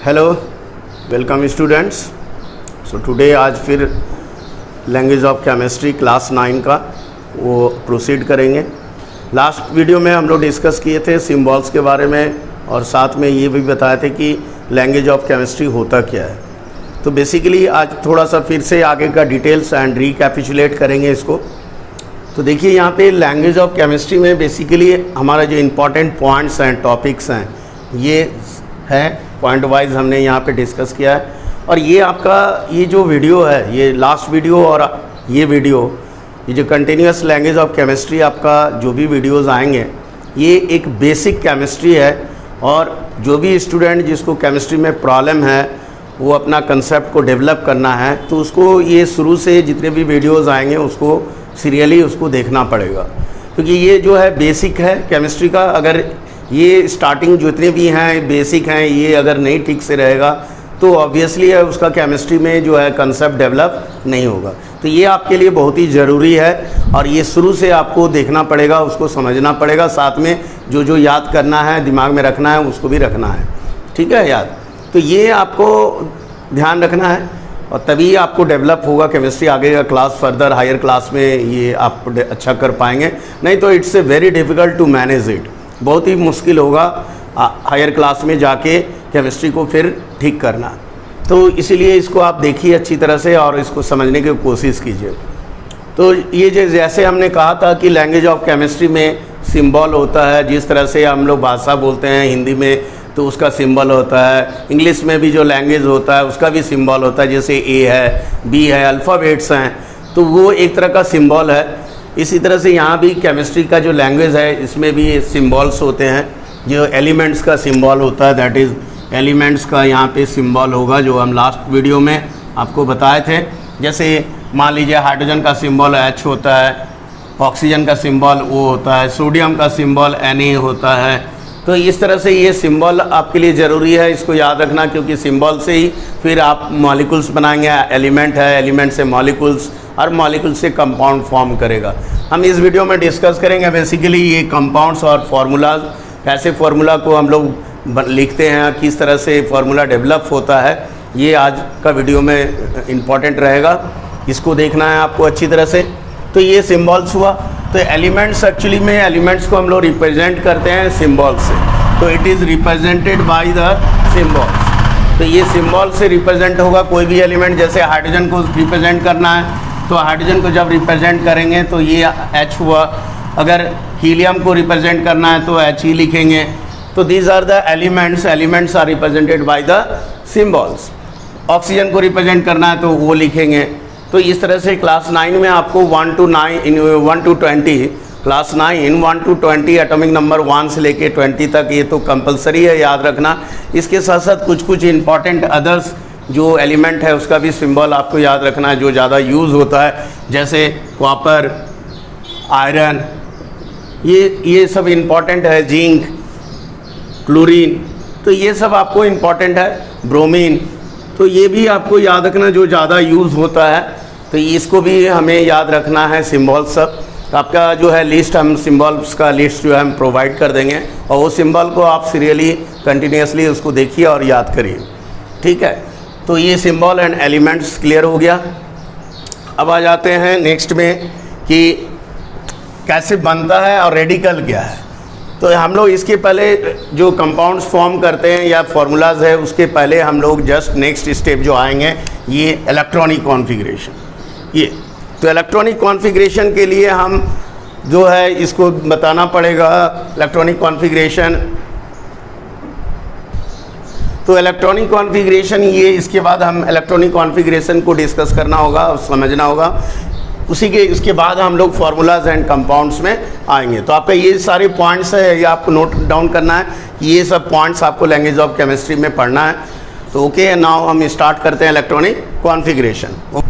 Hello, welcome students. So today आज फिर language of chemistry class 9 का वो प्रोसीड करेंगे। लास्ट वीडियो में हम लोग डिस्कस किए थे सिम्बॉल्स के बारे में और साथ में ये भी बताए थे कि लैंग्वेज ऑफ केमिस्ट्री होता क्या है। तो बेसिकली आज थोड़ा सा फिर से आगे का डिटेल्स एंड रिकैपिचुलेट करेंगे इसको। तो देखिए यहाँ पे लैंग्वेज ऑफ केमिस्ट्री में बेसिकली हमारा जो इम्पोर्टेंट पॉइंट्स हैं, टॉपिक्स हैं, ये है पॉइंट वाइज हमने यहाँ पे डिस्कस किया है। और ये आपका ये जो वीडियो है, ये लास्ट वीडियो और ये वीडियो, ये जो कंटिन्यूस लैंग्वेज ऑफ केमिस्ट्री आपका जो भी वीडियोस आएंगे, ये एक बेसिक केमिस्ट्री है। और जो भी स्टूडेंट जिसको केमिस्ट्री में प्रॉब्लम है, वो अपना कंसेप्ट को डेवलप करना है, तो उसको ये शुरू से जितने भी वीडियोस आएंगे उसको सीरियली उसको देखना पड़ेगा, क्योंकि ये जो है बेसिक है केमिस्ट्री का। अगर ये स्टार्टिंग जितने भी हैं बेसिक हैं, ये अगर नहीं ठीक से रहेगा तो ऑब्वियसली है उसका केमिस्ट्री में जो है कंसेप्ट डेवलप नहीं होगा। तो ये आपके लिए बहुत ही ज़रूरी है और ये शुरू से आपको देखना पड़ेगा, उसको समझना पड़ेगा, साथ में जो जो याद करना है, दिमाग में रखना है, उसको भी रखना है। ठीक है याद? तो ये आपको ध्यान रखना है और तभी आपको डेवलप होगा केमिस्ट्री। आगे का क्लास फर्दर हायर क्लास में ये आप अच्छा कर पाएंगे, नहीं तो it's a very difficult to manage it. बहुत ही मुश्किल होगा हायर क्लास में जाके केमिस्ट्री को फिर ठीक करना। तो इसीलिए इसको आप देखिए अच्छी तरह से और इसको समझने की कोशिश कीजिए। तो ये जैसे हमने कहा था कि लैंग्वेज ऑफ केमिस्ट्री में सिंबल होता है, जिस तरह से हम लोग भाषा बोलते हैं हिंदी में तो उसका सिंबल होता है, इंग्लिश में भी जो लैंग्वेज होता है उसका भी सिंबल होता है, जैसे ए है, बी है, अल्फ़ाबेट्स हैं, तो वो एक तरह का सिंबल है। इसी तरह से यहाँ भी केमिस्ट्री का जो लैंग्वेज है इसमें भी सिंबल्स होते हैं। जो एलिमेंट्स का सिंबल होता है, दैट इज़ एलिमेंट्स का यहाँ पे सिंबल होगा, जो हम लास्ट वीडियो में आपको बताए थे। जैसे मान लीजिए हाइड्रोजन का सिंबल H होता है, ऑक्सीजन का सिंबल O होता है, सोडियम का सिंबल Na होता है। तो इस तरह से ये सिंबल आपके लिए ज़रूरी है, इसको याद रखना, क्योंकि सिंबल से ही फिर आप मॉलिक्यूल्स बनाएंगे। एलिमेंट है, एलिमेंट से मॉलिक्यूल्स और मॉलिक्यूल से कंपाउंड फॉर्म करेगा। हम इस वीडियो में डिस्कस करेंगे बेसिकली ये कंपाउंड्स और फार्मूलाज, कैसे फार्मूला को हम लोग लिखते हैं, किस तरह से फार्मूला डेवलप होता है, ये आज का वीडियो में इम्पॉर्टेंट रहेगा। इसको देखना है आपको अच्छी तरह से। तो ये सिम्बॉल्स हुआ। तो एलिमेंट्स, एक्चुअली में एलिमेंट्स को हम लोग रिप्रेजेंट करते हैं सिम्बॉल्स से। तो it is represented by the symbols. तो ये सिम्बॉल से रिप्रेजेंट होगा कोई भी एलिमेंट। जैसे हाइड्रोजन को रिप्रेजेंट करना है तो हाइड्रोजन को जब रिप्रेजेंट करेंगे तो ये H हुआ। अगर हीलियम को रिप्रेजेंट करना है तो He लिखेंगे। तो these are the elements, elements are represented by the symbols. Oxygen को रिप्रेजेंट करना है तो वो लिखेंगे। तो इस तरह से क्लास 9 में आपको 1 to 20 class 9 1 to 20 atomic number 1 से लेके 20 तक, ये तो कंपलसरी है याद रखना। इसके साथ साथ कुछ कुछ इंपॉर्टेंट अदर्स जो एलिमेंट है उसका भी सिंबल आपको याद रखना है, जो ज़्यादा यूज़ होता है, जैसे कॉपर, आयरन, ये सब इम्पॉर्टेंट है। जिंक, क्लोरीन, तो ये सब आपको इम्पॉर्टेंट है। ब्रोमीन, तो ये भी आपको याद रखना जो ज़्यादा यूज़ होता है। तो इसको भी हमें याद रखना है सिंबल सब। तो आपका जो है लिस्ट, हम सिंबल्स का लिस्ट जो है हम प्रोवाइड कर देंगे और वो सिंबल को आप सीरियली कंटिन्यूसली उसको देखिए और याद करिए। ठीक है? तो ये सिंबल एंड एलिमेंट्स क्लियर हो गया। अब आ जाते हैं नेक्स्ट में कि कैसे बनता है और रेडिकल क्या है। तो हम लोग इसके पहले जो कंपाउंड्स फॉर्म करते हैं या फार्मूलाज है, उसके पहले हम लोग जस्ट नेक्स्ट स्टेप जो आएंगे ये इलेक्ट्रॉनिक कॉन्फ़िगरेशन। ये तो इलेक्ट्रॉनिक कॉन्फ़िगरेशन के लिए हम जो है इसको बताना पड़ेगा इलेक्ट्रॉनिक कॉन्फ़िगरेशन। तो इलेक्ट्रॉनिक कॉन्फ़िगरेशन ये, इसके बाद हम इलेक्ट्रॉनिक कॉन्फ़िगरेशन को डिस्कस करना होगा और समझना होगा। उसी के इसके बाद हम लोग फार्मूलाज एंड कंपाउंड्स में आएंगे। तो आपका ये सारे पॉइंट्स है, ये आपको नोट डाउन करना है कि ये सब पॉइंट्स आपको लैंग्वेज ऑफ केमिस्ट्री में पढ़ना है। तो ओके, नाउ हम स्टार्ट करते हैं इलेक्ट्रॉनिक कॉन्फ़िगरेशन।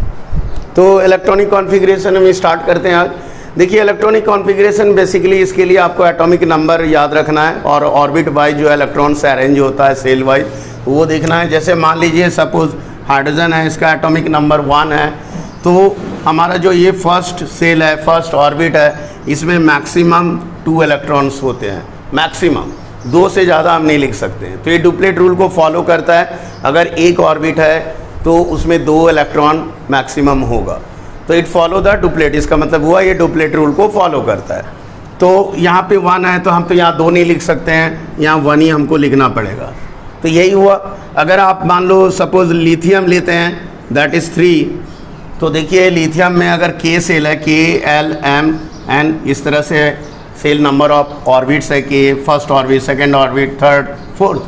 तो इलेक्ट्रॉनिक कॉन्फ़िगरेशन हम स्टार्ट करते हैं आज। देखिए इलेक्ट्रॉनिक कॉन्फ़िगरेशन बेसिकली इसके लिए आपको एटॉमिक नंबर याद रखना है और ऑर्बिट वाइज जो इलेक्ट्रॉन से अरेंज होता है सेल वाइज, वो देखना है। जैसे मान लीजिए सपोज हाइड्रोजन है, इसका एटॉमिक नंबर 1 है, तो हमारा जो ये फर्स्ट सेल है, फर्स्ट ऑर्बिट है, इसमें मैक्सिमम 2 इलेक्ट्रॉन्स होते हैं, मैक्सिमम। 2 से ज़्यादा हम नहीं लिख सकते हैं। तो ये डुप्लेट रूल को फॉलो करता है। अगर एक ऑर्बिट है तो उसमें 2 इलेक्ट्रॉन मैक्सिमम होगा, तो इट फॉलो द डुप्लेट। इसका मतलब हुआ ये डुप्लेट रूल को फॉलो करता है। तो यहाँ पे 1 है तो हम तो यहाँ 2 नहीं लिख सकते हैं, यहाँ 1 ही हमको लिखना पड़ेगा। तो यही हुआ। अगर आप मान लो सपोज लिथियम लेते हैं, दैट इज़ 3, तो देखिए लिथियम में अगर K सेल है, KLMN, इस तरह से सेल नंबर ऑफ ऑर्बिट्स है, K first orbit, second orbit, third, fourth.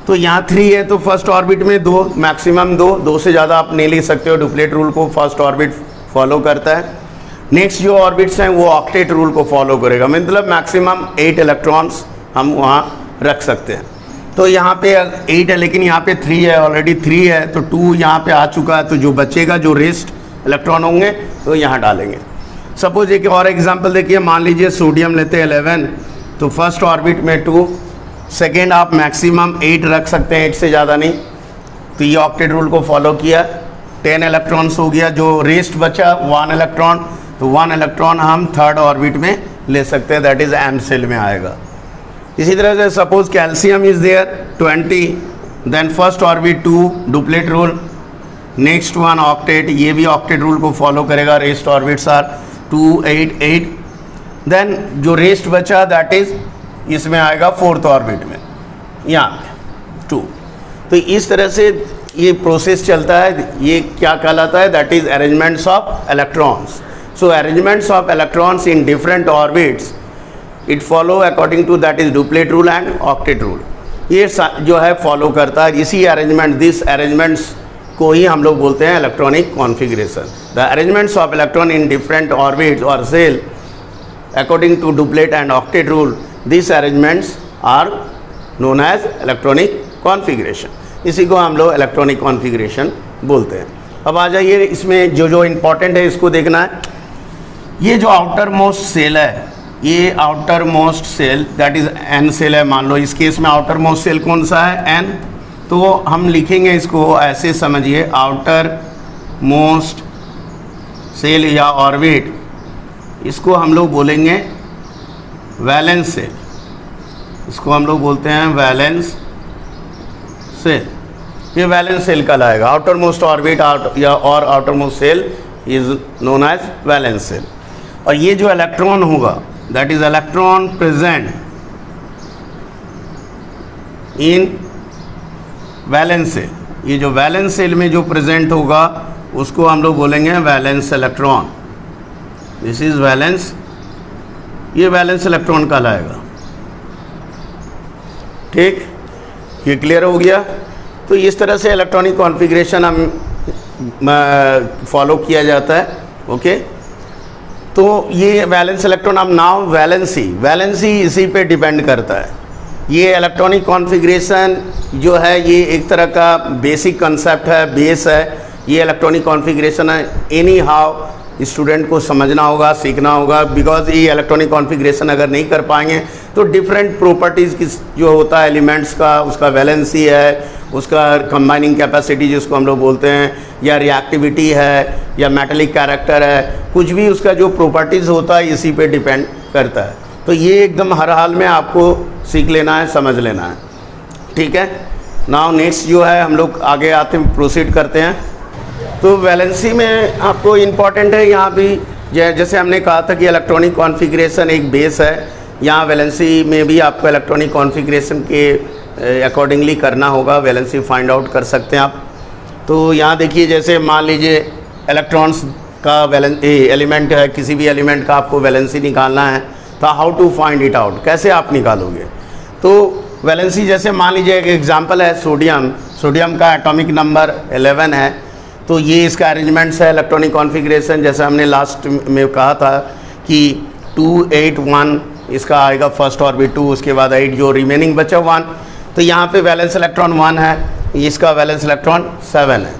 तो यहाँ 3 है तो फर्स्ट ऑर्बिट में 2, मैक्सिमम 2 से ज़्यादा आप नहीं ले सकते हो। डुप्लेट रूल को फर्स्ट ऑर्बिट फॉलो करता है। नेक्स्ट जो ऑर्बिट्स हैं वो ऑक्टेट रूल को फॉलो करेगा, मतलब मैक्सिमम 8 इलेक्ट्रॉन्स हम वहाँ रख सकते हैं। तो यहाँ पे 8 है लेकिन यहाँ पे 3 है, ऑलरेडी 3 है तो 2 यहाँ पे आ चुका है। तो जो बचेगा, जो रेस्ट इलेक्ट्रॉन होंगे तो यहाँ डालेंगे। सपोज एक और एग्जांपल देखिए, मान लीजिए सोडियम लेते हैं 11, तो फर्स्ट ऑर्बिट में 2, सेकेंड आप मैक्सिमम 8 रख सकते हैं, 8 से ज़्यादा नहीं। तो ये ऑक्टेट रूल को फॉलो किया, 10 इलेक्ट्रॉन्स हो गया। जो रेस्ट बचा 1 इलेक्ट्रॉन, तो 1 इलेक्ट्रॉन हम थर्ड ऑर्बिट में ले सकते हैं, दैट इज़ एम सेल में आएगा। इसी तरह से suppose calcium is there 20, then first orbit 2, duplet rule, next one octet, ये भी ऑक्टेट रूल को फॉलो करेगा। Rest orbits are 2, 8, 8। देन जो रेस्ट बचा दैट इज़ इसमें आएगा फोर्थ ऑर्बिट में, यहाँ 2। तो इस तरह से ये प्रोसेस चलता है। ये क्या कहलाता है? That is arrangements of electrons. So arrangements of electrons in different orbits, it follow according to that is duplet rule and octet rule. ये जो है फॉलो करता है। इसी अरेंजमेंट, दिस अरेंजमेंट्स को ही हम लोग बोलते हैं electronic configuration. The arrangements of electron in different orbits और shell according to duplet and octet rule, this arrangements are known as electronic configuration. इसी को हम लोग इलेक्ट्रॉनिक कॉन्फ़िगरेशन बोलते हैं। अब आ जाइए, इसमें जो इम्पॉर्टेंट है इसको देखना है। ये जो आउटर मोस्ट सेल है, ये outermost shell that is an shell है। मान लो इस केस में आउटर मोस्ट सेल कौन सा है? एन। तो हम लिखेंगे इसको ऐसे, समझिए, आउटर मोस्ट सेल या ऑर्बिट, इसको हम लोग बोलेंगे वैलेंस सेल। इसको हम लोग बोलते हैं वैलेंस सेल। ये वैलेंस सेल कहलाएगा। आउटर मोस्ट ऑर्बिट और outermost shell is known as valence shell. और ये जो इलेक्ट्रॉन होगा that is electron present in valence shell. ये जो वैलेंस सेल में जो प्रेजेंट होगा उसको हम लोग बोलेंगे valence electron. This is valence, ये वैलेंस इलेक्ट्रॉन कहलाएगा। ठीक, ये क्लियर हो गया। तो इस तरह से इलेक्ट्रॉनिक कॉन्फ़िगरेशन हम फॉलो किया जाता है। ओके, तो ये वैलेंस इलेक्ट्रॉन, अब नाउ वैलेंसी इसी पे डिपेंड करता है। ये इलेक्ट्रॉनिक कॉन्फ़िगरेशन जो है ये एक तरह का बेसिक कंसेप्ट है, बेस है। ये इलेक्ट्रॉनिक कॉन्फ़िगरेशन है, एनी हाउ स्टूडेंट को समझना होगा, सीखना होगा, बिकॉज ये इलेक्ट्रॉनिक कॉन्फ़िगरेशन अगर नहीं कर पाएंगे तो डिफरेंट प्रॉपर्टीज़ की जो होता है एलिमेंट्स का, उसका वैलेंसी है, उसका कंबाइनिंग कैपेसिटी जिसको हम लोग बोलते हैं, या रिएक्टिविटी है, या मेटेलिक कैरेक्टर है, कुछ भी उसका जो प्रॉपर्टीज़ होता है इसी पे डिपेंड करता है। तो ये एकदम हर हाल में आपको सीख लेना है, समझ लेना है। ठीक है, नाउ नेक्स्ट जो है हम लोग आगे आते हैं, प्रोसीड करते हैं। तो वैलेंसी में आपको इम्पॉर्टेंट है यहाँ भी, जैसे हमने कहा था कि इलेक्ट्रॉनिक कॉन्फ़िगरेशन एक बेस है, यहाँ वैलेंसी में भी आपको इलेक्ट्रॉनिक कॉन्फ़िगरेशन के अकॉर्डिंगली करना होगा। वैलेंसी फाइंड आउट कर सकते हैं आप। तो यहाँ देखिए, जैसे मान लीजिए इलेक्ट्रॉन्स का एलिमेंट है, किसी भी एलिमेंट का आपको वैलेंसी निकालना है, तो how to find it out, कैसे आप निकालोगे? तो वैलेंसी, जैसे मान लीजिए एक एग्जांपल है सोडियम का एटॉमिक नंबर 11 है। तो ये इसका अरेंजमेंट्स है, इलेक्ट्रॉनिक कॉन्फ़िगरेशन, जैसा हमने लास्ट में कहा था कि 2, 8, 1 इसका आएगा फर्स्ट ऑर्बिट 2, उसके बाद 8 जो रिमेनिंग बचा 1। तो यहाँ पे वैलेंस इलेक्ट्रॉन 1 है, इसका वैलेंस इलेक्ट्रॉन 7 है।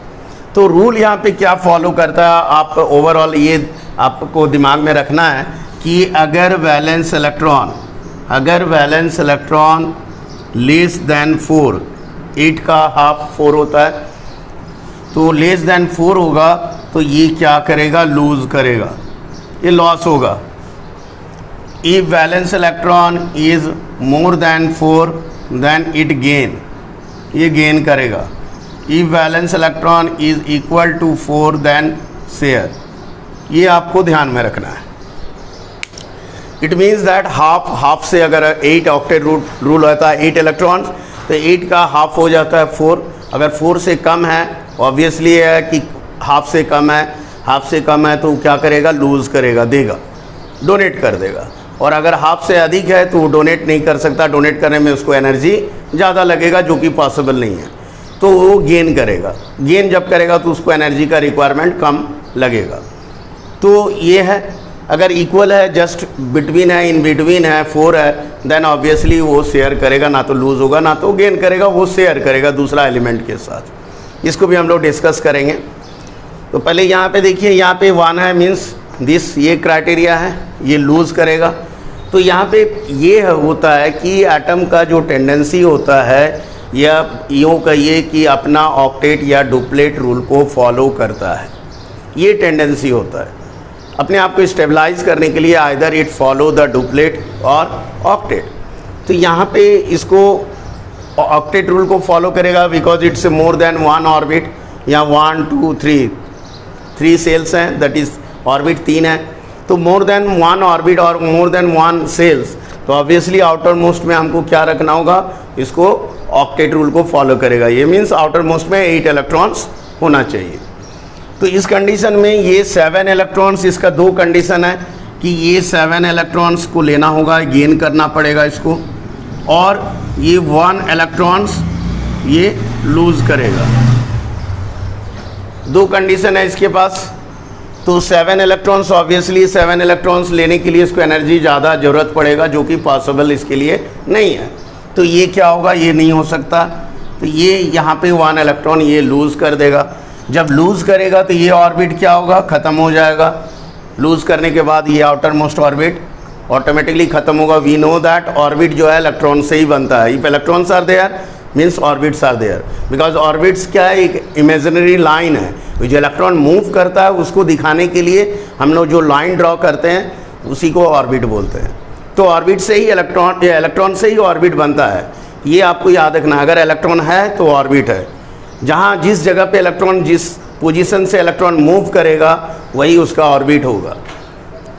तो रूल यहाँ पे क्या फॉलो करता है, आप ओवरऑल ये आपको दिमाग में रखना है कि अगर वैलेंस इलेक्ट्रॉन लेस देन 4, 8 का हाफ 4 होता है, तो लेस देन 4 होगा तो ये क्या करेगा? लूज़ करेगा, ये लॉस होगा। If valence electron is more than 4 then it gain, ये गेन करेगा। If valence electron is equal to 4 then share, ये आपको ध्यान में रखना है। इट मीन्स दैट हाफ से अगर 8 ऑक्टेट रूल होता है 8 इलेक्ट्रॉन्स, तो 8 का हाफ हो जाता है 4। अगर 4 से कम है, ऑब्वियसली है कि हाफ से कम है तो क्या करेगा, लूज़ करेगा, देगा, डोनेट कर देगा। और अगर हाफ से अधिक है तो वो डोनेट नहीं कर सकता, डोनेट करने में उसको एनर्जी ज़्यादा लगेगा जो कि पॉसिबल नहीं है, तो वो गेन करेगा। गेन जब करेगा तो उसको एनर्जी का रिक्वायरमेंट कम लगेगा। तो ये है, अगर इक्वल है, जस्ट बिटवीन है, इन बिटवीन है, 4 है, देन ऑब्वियसली वो शेयर करेगा, ना तो लूज़ होगा ना तो गेन करेगा, वो शेयर करेगा दूसरा एलिमेंट के साथ। इसको भी हम लोग डिस्कस करेंगे। तो पहले यहाँ पे देखिए, यहाँ पे 1 है, मीन्स दिस, ये क्राइटेरिया है, ये लूज़ करेगा। तो यहाँ पे ये होता है कि एटम का जो टेंडेंसी होता है, या यूँ कहिए कि अपना ऑक्टेट या डुप्लेट रूल को फॉलो करता है, ये टेंडेंसी होता है अपने आप को स्टेबलाइज करने के लिए, either it follow the duplet और ऑक्टेट। तो यहाँ पे इसको ऑक्टेट रूल को फॉलो करेगा because it's more than 1 orbit, या 1 2 3 सेल्स हैं, दैट इज़ ऑर्बिट 3 है। तो मोर देन 1 ऑर्बिट और मोर देन 1 सेल्स, तो ऑब्वियसली आउटर मोस्ट में हमको क्या रखना होगा, इसको ऑक्टेट रूल को फॉलो करेगा। ये मीन्स आउटर मोस्ट में 8 इलेक्ट्रॉन्स होना चाहिए। तो इस कंडीशन में ये 7 इलेक्ट्रॉन्स, इसका 2 कंडीशन है कि ये 7 इलेक्ट्रॉन्स को लेना होगा, गेन करना पड़ेगा इसको, और ये 1 इलेक्ट्रॉन्स ये लूज़ करेगा। 2 कंडीशन है इसके पास। तो 7 इलेक्ट्रॉन्स, ऑब्वियसली 7 इलेक्ट्रॉन्स लेने के लिए इसको एनर्जी ज़्यादा ज़रूरत पड़ेगा, जो कि पॉसिबल इसके लिए नहीं है। तो ये क्या होगा, ये नहीं हो सकता। तो ये यहाँ पे 1 इलेक्ट्रॉन ये लूज़ कर देगा। जब लूज़ करेगा तो ये ऑर्बिट क्या होगा, ख़त्म हो जाएगा। लूज़ करने के बाद ये आउटर मोस्ट ऑर्बिट ऑटोमेटिकली ख़त्म होगा। वी नो दैट ऑर्बिट जो है इलेक्ट्रॉन से ही बनता है। If electrons are there means orbits are there, because orbits क्या है, एक इमेजिनरी लाइन है। जो इलेक्ट्रॉन मूव करता है उसको दिखाने के लिए हम लोग जो लाइन ड्रॉ करते हैं उसी को ऑर्बिट बोलते हैं। तो ऑर्बिट से ही इलेक्ट्रॉन से ही ऑर्बिट बनता है, ये आपको याद रखना। अगर इलेक्ट्रॉन है तो ऑर्बिट है। जहाँ जिस जगह पे इलेक्ट्रॉन, जिस पोजीशन से इलेक्ट्रॉन मूव करेगा वही उसका ऑर्बिट होगा।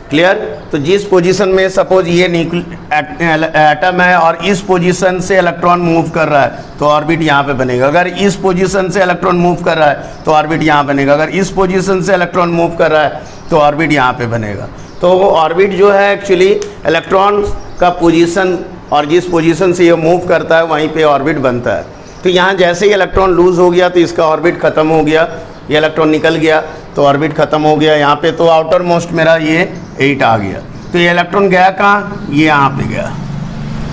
क्लियर। तो जिस पोजीशन में सपोज ये एटम है और इस पोजीशन से इलेक्ट्रॉन मूव कर रहा है तो ऑर्बिट यहाँ पे बनेगा। अगर इस पोजीशन से इलेक्ट्रॉन मूव कर रहा है तो ऑर्बिट यहाँ बनेगा। अगर इस पोजीशन से इलेक्ट्रॉन मूव कर रहा है तो ऑर्बिट यहाँ पे बनेगा। तो वो ऑर्बिट जो है एक्चुअली इलेक्ट्रॉन का पोजीशन, और जिस पोजीशन से ये मूव करता है वहीं पे ऑर्बिट बनता है। तो यहाँ जैसे ही इलेक्ट्रॉन लूज़ हो गया तो इसका ऑर्बिट ख़त्म हो गया, ये इलेक्ट्रॉन निकल गया तो ऑर्बिट ख़त्म हो गया। यहाँ पे तो आउटर मोस्ट मेरा ये 8 आ गया। तो ये इलेक्ट्रॉन गया कहाँ, ये यहाँ पे गया।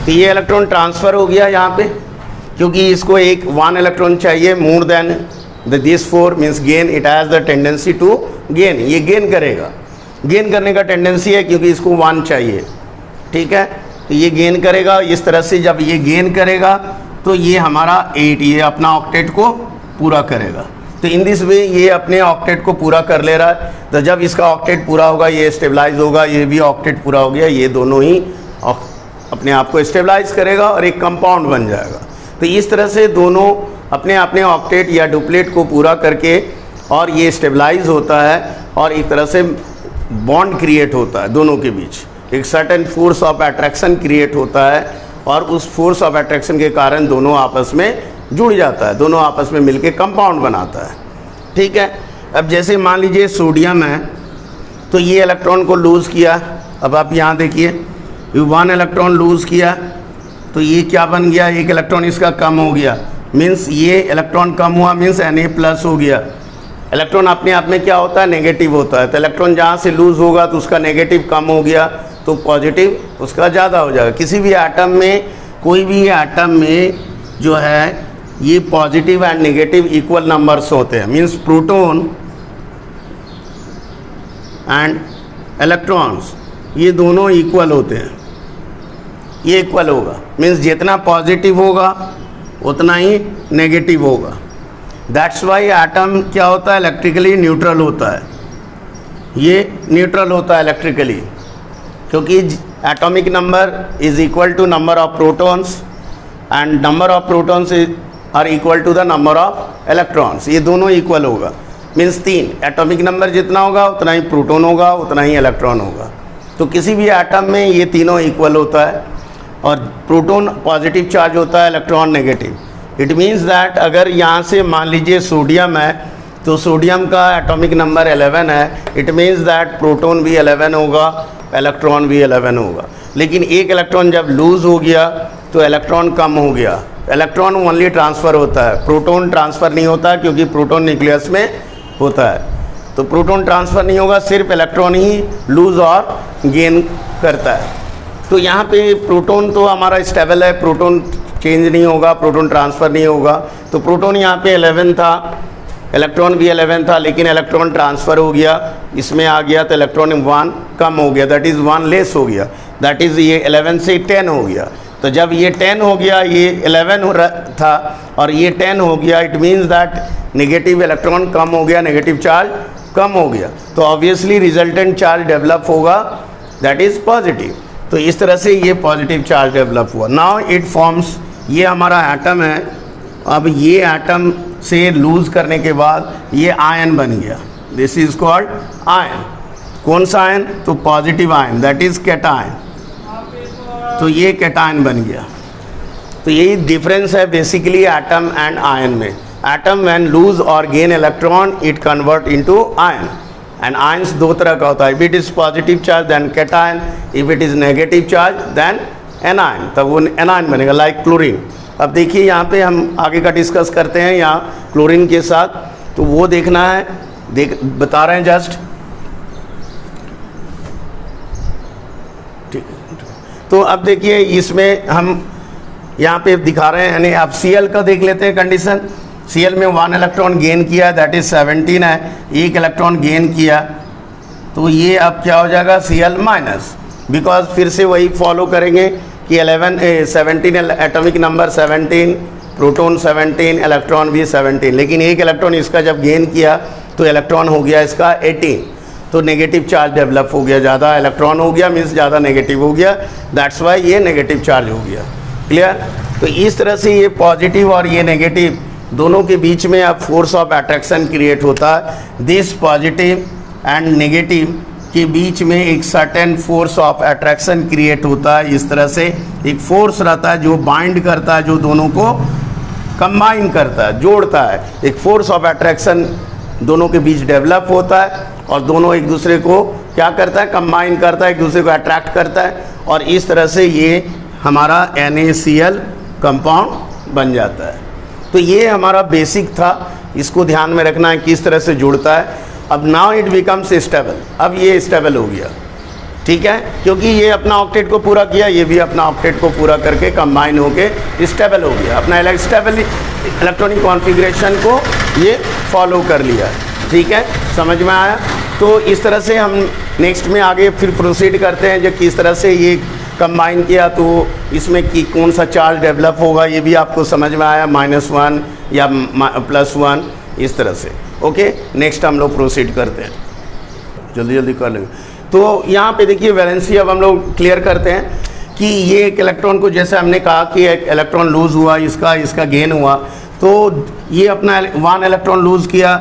तो ये इलेक्ट्रॉन ट्रांसफ़र हो गया यहाँ पे, क्योंकि इसको एक 1 इलेक्ट्रॉन चाहिए more than this 4 means gain, it has the tendency to gain. ये गेन करेगा, गेन करने का टेंडेंसी है क्योंकि इसको 1 चाहिए। ठीक है, तो ये गेन करेगा इस तरह से। जब ये गेन करेगा तो ये हमारा 8 ये अपना ऑक्टेट को पूरा करेगा। तो इन दिस वे ये अपने ऑक्टेट को पूरा कर ले रहा है। तो जब इसका ऑक्टेट पूरा होगा ये स्टेबलाइज होगा, ये भी ऑक्टेट पूरा हो गया, ये दोनों ही अपने आप को स्टेबलाइज करेगा और एक कंपाउंड बन जाएगा। तो इस तरह से दोनों अपने अपने ऑक्टेट या डुप्लेट को पूरा करके और ये स्टेबलाइज होता है और एक तरह से बॉन्ड क्रिएट होता है दोनों के बीच। एक certain force of attraction create होता है और उस फोर्स ऑफ अट्रैक्शन के कारण दोनों आपस में जुड़ जाता है, दोनों आपस में मिलके कंपाउंड बनाता है। ठीक है। अब जैसे मान लीजिए सोडियम है तो ये इलेक्ट्रॉन को लूज़ किया। अब आप यहाँ देखिए 1 इलेक्ट्रॉन लूज़ किया तो ये क्या बन गया, एक इलेक्ट्रॉन इसका कम हो गया। मीन्स ये इलेक्ट्रॉन कम हुआ मीन्स Na+ हो गया। इलेक्ट्रॉन अपने आप में क्या होता है, नेगेटिव होता है। तो इलेक्ट्रॉन जहाँ से लूज़ होगा तो उसका नेगेटिव कम हो गया तो पॉजिटिव उसका ज़्यादा हो जाएगा। किसी भी एटम में, कोई भी एटम में जो है ये positive and negative equal numbers होते हैं। मीन्स प्रोटॉन एंड इलेक्ट्रॉन्स ये दोनों इक्वल होते हैं, ये इक्वल होगा। मीन्स जितना पॉजिटिव होगा उतना ही नेगेटिव होगा। दैट्स वाई एटम क्या होता है, इलेक्ट्रिकली न्यूट्रल होता है। ये न्यूट्रल होता है इलेक्ट्रिकली, क्योंकि atomic number is equal to number of protons and number of protons are equal to the number of electrons. ये दोनों इक्वल होगा, मीन्स 3 एटॉमिक नंबर जितना होगा उतना ही प्रोटॉन होगा, उतना ही इलेक्ट्रॉन होगा। तो किसी भी एटम में ये तीनों इक्वल होता है और प्रोटॉन पॉजिटिव चार्ज होता है, electron negative. It means that अगर यहाँ से मान लीजिए सोडियम है तो सोडियम का एटॉमिक नंबर 11 है, इट मीन्स दैट प्रोटॉन भी 11 होगा, इलेक्ट्रॉन भी 11 होगा। लेकिन एक इलेक्ट्रॉन जब लूज़ हो गया तो इलेक्ट्रॉन कम हो गया। इलेक्ट्रॉन ओनली ट्रांसफ़र होता है, प्रोटॉन ट्रांसफ़र नहीं होता क्योंकि प्रोटॉन न्यूक्लियस में होता है। तो प्रोटॉन ट्रांसफ़र नहीं होगा, सिर्फ इलेक्ट्रॉन ही लूज़ और गेन करता है। तो यहाँ पे प्रोटॉन तो हमारा स्टेबल है, प्रोटॉन चेंज नहीं होगा, प्रोटॉन ट्रांसफ़र नहीं होगा। तो प्रोटॉन यहाँ पे 11 था, इलेक्ट्रॉन भी 11 था, लेकिन इलेक्ट्रॉन ट्रांसफ़र हो गया, इसमें आ गया तो इलेक्ट्रॉन 1 कम हो गया, दैट इज़ 1 लेस हो गया, दैट इज़ ये 11 से 10 हो गया। तो जब ये 10 हो गया, ये 11 हो रहा था और ये 10 हो गया, it means that negative electron कम हो गया, नेगेटिव चार्ज कम हो गया। तो ऑब्वियसली रिजल्टेंट चार्ज डेवलप होगा, दैट इज़ पॉजिटिव। तो इस तरह से ये पॉजिटिव चार्ज डेवलप हुआ। नाउ इट फॉर्म्स, ये हमारा एटम है। अब ये एटम से लूज़ करने के बाद ये आयन बन गया, दिस इज कॉल्ड आयन। कौन सा आयन? तो positive ion, that is cation. तो ये कैटायन बन गया। तो यही डिफरेंस है बेसिकली एटम एंड आयन में। एटम व्हेन लूज और gain electron it convert into ion, and ions दो तरह का होता है, if it is positive charge then cation, if it is negative charge then anion, तब वो एनायन बनेगा, लाइक क्लोरीन। अब देखिए यहाँ पे हम आगे का डिस्कस करते हैं यहाँ क्लोरीन के साथ, तो वो देखना है, बता रहे हैं जस्ट। ठीक, तो अब देखिए इसमें हम यहाँ पे दिखा रहे हैं, यानी आप Cl का देख लेते हैं कंडीशन। Cl में 1 इलेक्ट्रॉन गेन किया, दैट इज 17 है, 1 इलेक्ट्रॉन गेन किया, तो ये अब क्या हो जाएगा Cl माइनस, बिकॉज फिर से वही फॉलो करेंगे कि 17 एटॉमिक नंबर 17, प्रोटॉन 17, इलेक्ट्रॉन भी 17, लेकिन 1 इलेक्ट्रॉन इसका जब गेन किया तो इलेक्ट्रॉन हो गया इसका 18, तो नेगेटिव चार्ज डेवलप हो गया, ज़्यादा इलेक्ट्रॉन हो गया मीन्स ज़्यादा नेगेटिव हो गया, दैट्स वाई ये नेगेटिव चार्ज हो गया। क्लियर? तो इस तरह से ये पॉजिटिव और ये नेगेटिव दोनों के बीच में अब फोर्स ऑफ अट्रैक्शन क्रिएट होता है। दिस पॉजिटिव एंड नेगेटिव के बीच में एक certain force of attraction create होता है। इस तरह से एक फोर्स रहता है जो बाइंड करता है, जो दोनों को कंबाइन करता है, जोड़ता है। एक फोर्स ऑफ अट्रैक्शन दोनों के बीच डेवलप होता है और दोनों एक दूसरे को क्या करता है, कंबाइन करता है, एक दूसरे को अट्रैक्ट करता है, और इस तरह से ये हमारा NaCl कंपाउंड बन जाता है। तो ये हमारा बेसिक था, इसको ध्यान में रखना है किस तरह से जुड़ता है। अब नाउ इट बिकम्स स्टेबल, अब ये स्टेबल हो गया, ठीक है, क्योंकि ये अपना ऑक्टेट को पूरा किया, ये भी अपना ऑक्टेट को पूरा करके कंबाइन होके स्टेबल हो गया, अपना स्टेबल इलेक्ट्रॉनिक कॉन्फ़िगरेशन को ये फॉलो कर लिया, ठीक है, समझ में आया। तो इस तरह से हम नेक्स्ट में आगे फिर प्रोसीड करते हैं, जो किस तरह से ये कंबाइन किया तो इसमें कि कौन सा चार्ज डेवलप होगा, ये भी आपको समझ में आया, -1 या +1 इस तरह से। ओके, नेक्स्ट हम लोग प्रोसीड करते हैं, जल्दी जल्दी कर लेंगे। तो यहाँ पे देखिए वैलेंसी अब हम लोग क्लियर करते हैं कि ये एक इलेक्ट्रॉन को, जैसे हमने कहा कि एक इलेक्ट्रॉन लूज़ हुआ, इसका गेन हुआ, तो ये अपना 1 इलेक्ट्रॉन लूज़ किया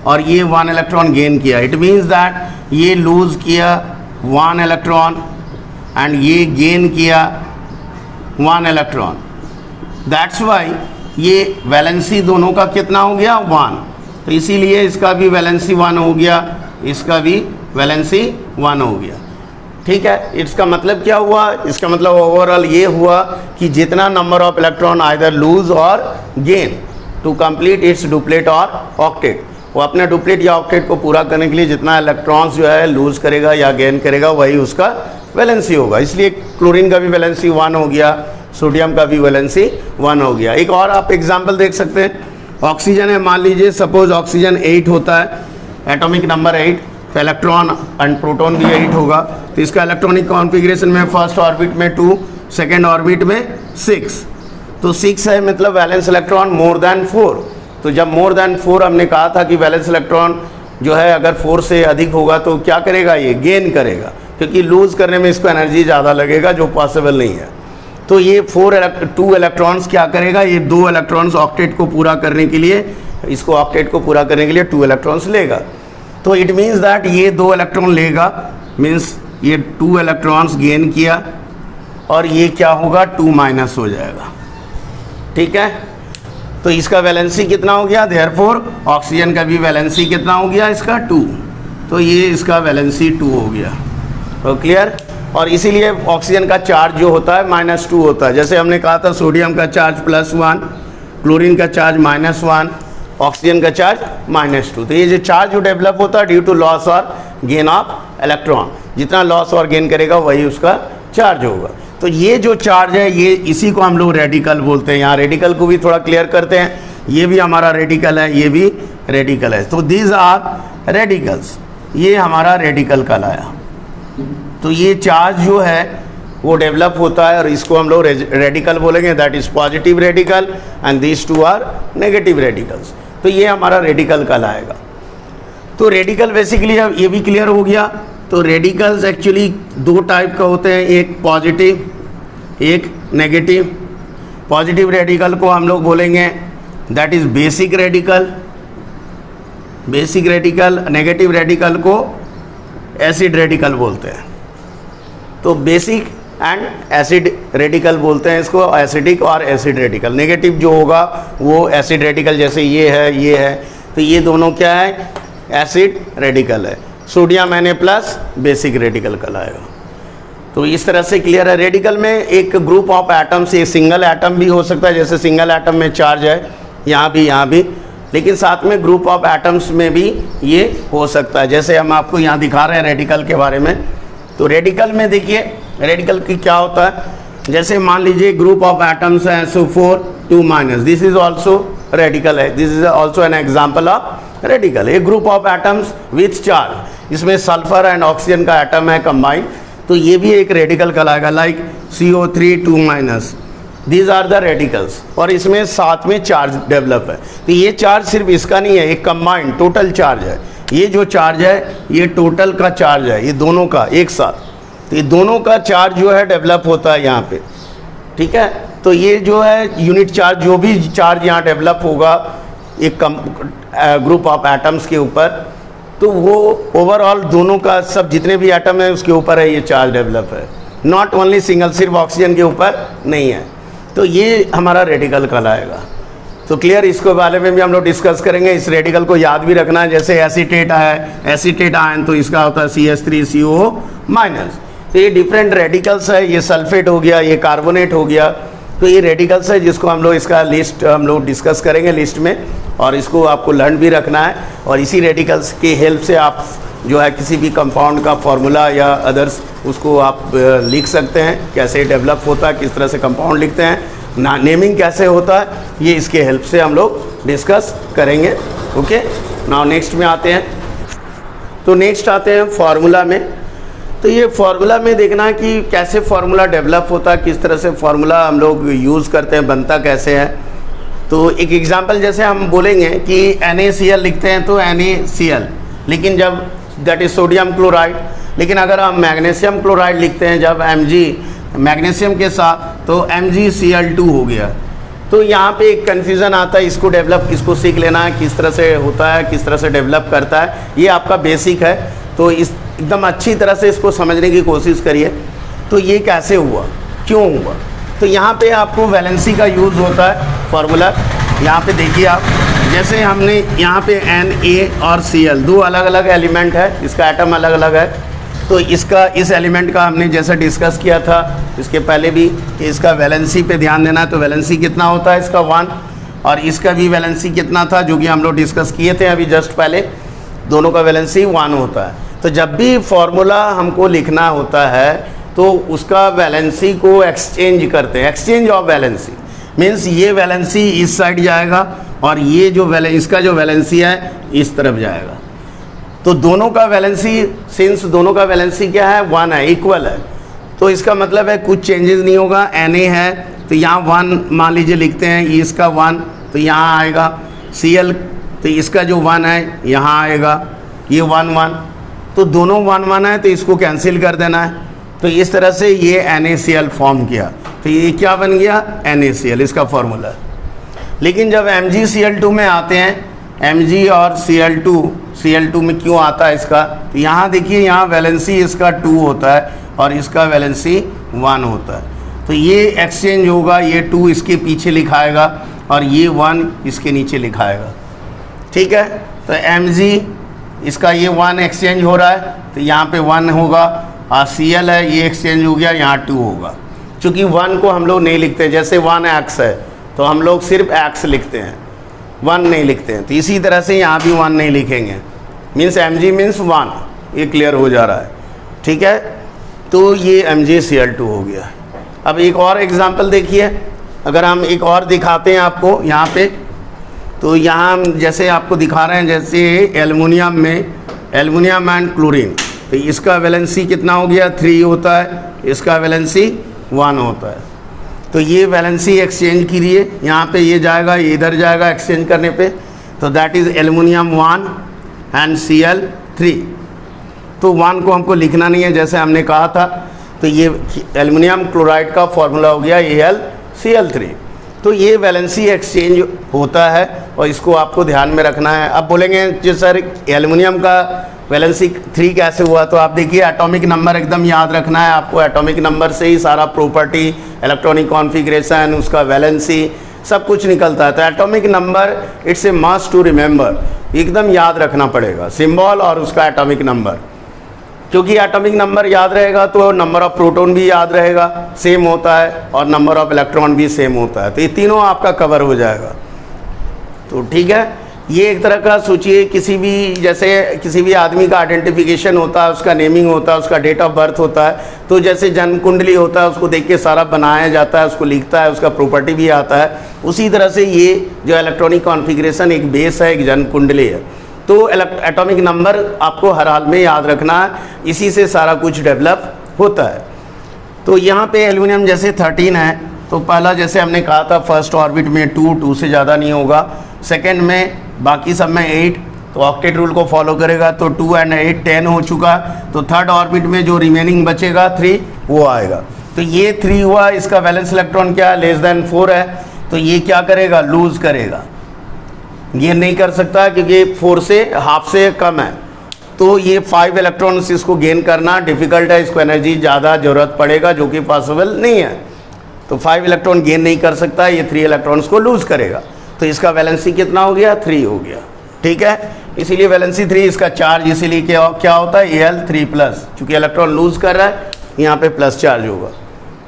और ये 1 इलेक्ट्रॉन गेन किया। इट मीन्स दैट ये लूज़ किया 1 इलेक्ट्रॉन एंड ये गेन किया 1 इलेक्ट्रॉन, दैट्स वाई ये वैलेंसी दोनों का कितना हो गया 1, तो इसीलिए इसका भी वैलेंसी 1 हो गया, इसका भी वैलेंसी 1 हो गया, ठीक है। इसका मतलब क्या हुआ? इसका मतलब ओवरऑल ये हुआ कि जितना number of electron either lose और gain to complete its duplet और ऑक्टेट, वो अपने डुप्लेट या ऑक्टेट को पूरा करने के लिए जितना इलेक्ट्रॉन्स जो है लूज करेगा या गेन करेगा वही उसका वैलेंसी होगा। इसलिए क्लोरीन का भी वैलेंसी 1 हो गया, सोडियम का भी वैलेंसी 1 हो गया। एक और आप एग्जाम्पल देख सकते हैं, ऑक्सीजन है, मान लीजिए सपोज ऑक्सीजन 8 होता है, एटॉमिक नंबर 8, तो इलेक्ट्रॉन एंड प्रोटॉन भी 8 होगा, तो इसका इलेक्ट्रॉनिक कॉन्फ़िगरेशन में फर्स्ट ऑर्बिट में 2, सेकेंड ऑर्बिट में 6, तो 6 है मतलब वैलेंस इलेक्ट्रॉन मोर देन 4। तो जब मोर देन 4 हमने कहा था कि वैलेंस इलेक्ट्रॉन जो है अगर 4 से अधिक होगा तो क्या करेगा, ये गेन करेगा, क्योंकि लूज़ करने में इसको एनर्जी ज़्यादा लगेगा, जो पॉसिबल नहीं है। तो ये 2 इलेक्ट्रॉन्स क्या करेगा, ये 2 इलेक्ट्रॉन्स ऑक्टेट को पूरा करने के लिए, इसको ऑक्टेट को पूरा करने के लिए 2 इलेक्ट्रॉन्स लेगा। तो इट मीन्स दैट ये 2 इलेक्ट्रॉन लेगा, मीन्स ये 2 इलेक्ट्रॉन्स गेन किया, और ये क्या होगा 2 माइनस हो जाएगा। ठीक है, तो इसका वैलेंसी कितना हो गया, देयरफॉर ऑक्सीजन का भी वैलेंसी कितना हो गया, इसका 2। तो ये इसका वैलेंसी 2 हो गया। तो क्लियर। और इसीलिए ऑक्सीजन का चार्ज जो होता है -2 होता है। जैसे हमने कहा था सोडियम का चार्ज +1, क्लोरीन का चार्ज -1, ऑक्सीजन का चार्ज -2। तो ये जो चार्ज जो डेवलप होता है ड्यू टू लॉस और गेन ऑफ इलेक्ट्रॉन, जितना लॉस और गेन करेगा वही उसका चार्ज होगा। तो ये जो चार्ज है ये इसी को हम लोग रेडिकल बोलते हैं। यहाँ रेडिकल को भी थोड़ा क्लियर करते हैं। ये भी हमारा रेडिकल है, ये भी रेडिकल है। तो दीज आर रेडिकल्स, ये हमारा रेडिकल कहलाया। तो ये चार्ज जो है वो डेवलप होता है और इसको हम लोग रेडिकल बोलेंगे, that is positive radical, and these 2 are negative radicals. तो ये हमारा रेडिकल कहलाएगा। तो रेडिकल बेसिकली अब ये भी क्लियर हो गया। तो रेडिकल्स एक्चुअली 2 टाइप का होते हैं, एक पॉजिटिव, एक नेगेटिव। पॉजिटिव रेडिकल को हम लोग बोलेंगे that is basic radical, basic radical. Negative radical को एसिड रेडिकल बोलते हैं। तो बेसिक एंड एसिड रेडिकल बोलते हैं इसको, एसिडिक और एसिड रेडिकल। नेगेटिव जो होगा वो एसिड रेडिकल, जैसे ये है, तो ये दोनों क्या है, एसिड रेडिकल है। सोडियम Na+ बेसिक रेडिकल कहलाएगा। तो इस तरह से क्लियर है। रेडिकल में एक ग्रुप ऑफ एटम्स, एक सिंगल एटम भी हो सकता है, जैसे सिंगल एटम में चार्ज है यहाँ भी, लेकिन साथ में ग्रुप ऑफ एटम्स में भी ये हो सकता है। जैसे हम आपको यहाँ दिखा रहे हैं रेडिकल के बारे में। तो रेडिकल में देखिए, रेडिकल की क्या होता है, जैसे मान लीजिए ग्रुप ऑफ एटम्स है SO4 2-, this is also radical है। This is also an example of radical. एक group of atoms with charge, इसमें सल्फर एंड ऑक्सीजन का एटम है कंबाइंड, तो ये भी एक रेडिकल कहलाएगा, like CO3 2-। These are the radicals. और इसमें साथ में चार्ज डेवलप है। तो ये चार्ज सिर्फ इसका नहीं है, एक कंबाइंड टोटल चार्ज है। ये जो चार्ज है ये टोटल का चार्ज है, ये दोनों का एक साथ। तो ये दोनों का चार्ज जो है डेवलप होता है यहाँ पे। ठीक है, तो ये जो है यूनिट चार्ज, जो भी चार्ज यहाँ डेवलप होगा एक ग्रुप ऑफ एटम्स के ऊपर, तो वो ओवरऑल दोनों का, सब जितने भी एटम है उसके ऊपर है ये चार्ज डेवलप है, नॉट ओनली सिंगल, सिर्फ ऑक्सीजन के ऊपर नहीं है। तो ये हमारा रेडिकल कहलाएगा। तो क्लियर, इसके बारे में भी हम लोग डिस्कस करेंगे। इस रेडिकल को याद भी रखना है। जैसे एसीटेट है, एसीटेट आयन, तो इसका होता है CH3CO-। तो ये डिफरेंट रेडिकल्स है। ये सल्फेट हो गया, ये कार्बोनेट हो गया। तो ये रेडिकल्स है जिसको हम लोग, इसका लिस्ट हम लोग डिस्कस करेंगे लिस्ट में, और इसको आपको लर्न भी रखना है। और इसी रेडिकल्स की हेल्प से आप जो है किसी भी कंपाउंड का फॉर्मूला या अदर्स उसको आप लिख सकते हैं, कैसे डेवलप होता है, किस तरह से कंपाउंड लिखते हैं, नेमिंग कैसे होता है, ये इसके हेल्प से हम लोग डिस्कस करेंगे। ओके, नाउ नेक्स्ट में आते हैं। तो नेक्स्ट आते हैं फार्मूला में। तो ये फार्मूला में देखना है कि कैसे फार्मूला डेवलप होता है, किस तरह से फार्मूला हम लोग यूज़ करते हैं, बनता कैसे है। तो एक एग्जांपल जैसे हम बोलेंगे कि NaCl लिखते हैं तो NaCl, लेकिन जब दैट इज सोडियम क्लोराइड, लेकिन अगर हम मैग्नीशियम क्लोराइड लिखते हैं जब Mg मैग्नीशियम के साथ, तो MgCl2 हो गया। तो यहाँ पे एक कन्फ्यूज़न आता है, इसको डेवलप, इसको सीख लेना है किस तरह से होता है, किस तरह से डेवलप करता है। ये आपका बेसिक है, तो इस एकदम अच्छी तरह से इसको समझने की कोशिश करिए। तो ये कैसे हुआ, क्यों हुआ। तो यहाँ पे आपको वैलेंसी का यूज़ होता है फार्मूला। यहाँ पे देखिए आप, जैसे हमने यहाँ पे Na और Cl 2 अलग अलग एलिमेंट है, इसका एटम अलग अलग है। तो इसका, इस एलिमेंट का हमने जैसा डिस्कस किया था इसके पहले भी, कि इसका वैलेंसी पे ध्यान देना है। तो वैलेंसी कितना होता है इसका 1, और इसका भी वैलेंसी कितना था जो कि हम लोग डिस्कस किए थे अभी जस्ट पहले, दोनों का वैलेंसी 1 होता है। तो जब भी फॉर्मूला हमको लिखना होता है तो उसका वैलेंसी को एक्सचेंज करते हैं, एक्सचेंज ऑफ वैलेंसी मीन्स ये वैलेंसी इस साइड जाएगा और ये जो इसका जो वैलेंसी है इस तरफ जाएगा। तो दोनों का वैलेंसी, सिंस दोनों का वैलेंसी क्या है 1 है, इक्वल है, तो इसका मतलब है कुछ चेंजेस नहीं होगा। Na है तो यहाँ 1 मान लीजिए लिखते हैं, ये इसका 1 तो यहाँ आएगा। Cl तो इसका जो 1 है यहाँ आएगा, ये 1 1, तो दोनों 1 1 है तो इसको कैंसिल कर देना है। तो इस तरह से ये NaCl फॉर्म किया, तो ये क्या बन गया NaCl, इसका फॉर्मूला। लेकिन जब MgCl2 में आते हैं, Mg और Cl2 में क्यों आता है इसका, तो यहाँ देखिए यहाँ वैलेंसी इसका 2 होता है और इसका वैलेंसी 1 होता है। तो ये एक्सचेंज होगा, ये 2 इसके पीछे लिखाएगा और ये 1 इसके नीचे लिखाएगा, ठीक है। तो Mg इसका ये 1 एक्सचेंज हो रहा है तो यहाँ पे 1 होगा, और Cl है ये एक्सचेंज हो गया, यहाँ 2 होगा। चूँकि 1 को हम लोग नहीं लिखते, जैसे 1x है तो हम लोग सिर्फ x लिखते हैं, 1 नहीं लिखते हैं, तो इसी तरह से यहाँ भी 1 नहीं लिखेंगे, मीन्स Mg मीन्स 1, ये क्लियर हो जा रहा है, ठीक है। तो ये MgCl2 हो गया। अब एक और एग्जांपल देखिए, अगर हम एक और दिखाते हैं आपको यहाँ पे, तो यहाँ हम जैसे आपको दिखा रहे हैं, जैसे एल्युमिनियम में एल्युमिनियम एंड क्लोरीन, तो इसका वैलेंसी कितना हो गया 3 होता है, इसका वैलेंसी 1 होता है। तो ये वैलेंसी एक्सचेंज के लिए यहाँ पे ये जाएगा, ये इधर जाएगा एक्सचेंज करने पे, तो that is aluminium 1 and Cl3। तो 1 को हमको लिखना नहीं है जैसे हमने कहा था, तो ये एल्युमिनियम क्लोराइड का फॉर्मूला हो गया AlCl3। तो ये वैलेंसी एक्सचेंज होता है और इसको आपको ध्यान में रखना है। अब बोलेंगे जो सर एल्युमिनियम का वैलेंसी 3 कैसे हुआ, तो आप देखिए एटॉमिक नंबर एकदम याद रखना है आपको। एटॉमिक नंबर से ही सारा प्रॉपर्टी, इलेक्ट्रॉनिक कॉन्फ़िगरेशन, उसका वैलेंसी सब कुछ निकलता है। तो atomic number it's a must to remember, एकदम याद रखना पड़ेगा सिंबल और उसका एटॉमिक नंबर, क्योंकि एटॉमिक नंबर याद रहेगा तो नंबर ऑफ प्रोटॉन भी याद रहेगा, सेम होता है, और नंबर ऑफ इलेक्ट्रॉन भी सेम होता है। तो ये तीनों आपका कवर हो जाएगा। तो ठीक है, ये एक तरह का सोचिए, किसी भी जैसे किसी भी आदमी का आइडेंटिफिकेशन होता है, उसका नेमिंग होता है, उसका डेट ऑफ बर्थ होता है, तो जैसे जन्म कुंडली होता है उसको देख के सारा बनाया जाता है, उसको लिखता है, उसका प्रॉपर्टी भी आता है। उसी तरह से ये जो इलेक्ट्रॉनिक कॉन्फ़िगरेशन एक बेस है, एक जन्म कुंडली है। तो एटॉमिक नंबर आपको हर हाल में याद रखना है, इसी से सारा कुछ डेवलप होता है। तो यहाँ पे एल्युमिनियम जैसे 13 है, तो पहला जैसे हमने कहा था फर्स्ट ऑर्बिट में 2 से ज़्यादा नहीं होगा, सेकंड में बाकी सब में 8, तो ऑक्टेट रूल को फॉलो करेगा, तो 2 and 8 10 हो चुका। तो थर्ड ऑर्बिट में जो रिमेनिंग बचेगा 3 वो आएगा। तो ये 3 हुआ, इसका वैलेंस इलेक्ट्रॉन क्या है <4 है, तो ये क्या करेगा लूज़ करेगा, ये नहीं कर सकता क्योंकि 4 से हाफ से कम है। तो ये 5 इलेक्ट्रॉन्स इसको गेन करना डिफ़िकल्ट है, इसको एनर्जी ज़्यादा ज़रूरत पड़ेगा जो कि पॉसिबल नहीं है। तो 5 इलेक्ट्रॉन गेन नहीं कर सकता, ये 3 इलेक्ट्रॉन्स को लूज़ करेगा। तो इसका वैलेंसी कितना हो गया 3 हो गया, ठीक है। इसीलिए वैलेंसी 3, इसका चार्ज इसीलिए क्या होता है Al3+, चूँकि इलेक्ट्रॉन लूज़ कर रहा है यहाँ पे प्लस चार्ज होगा,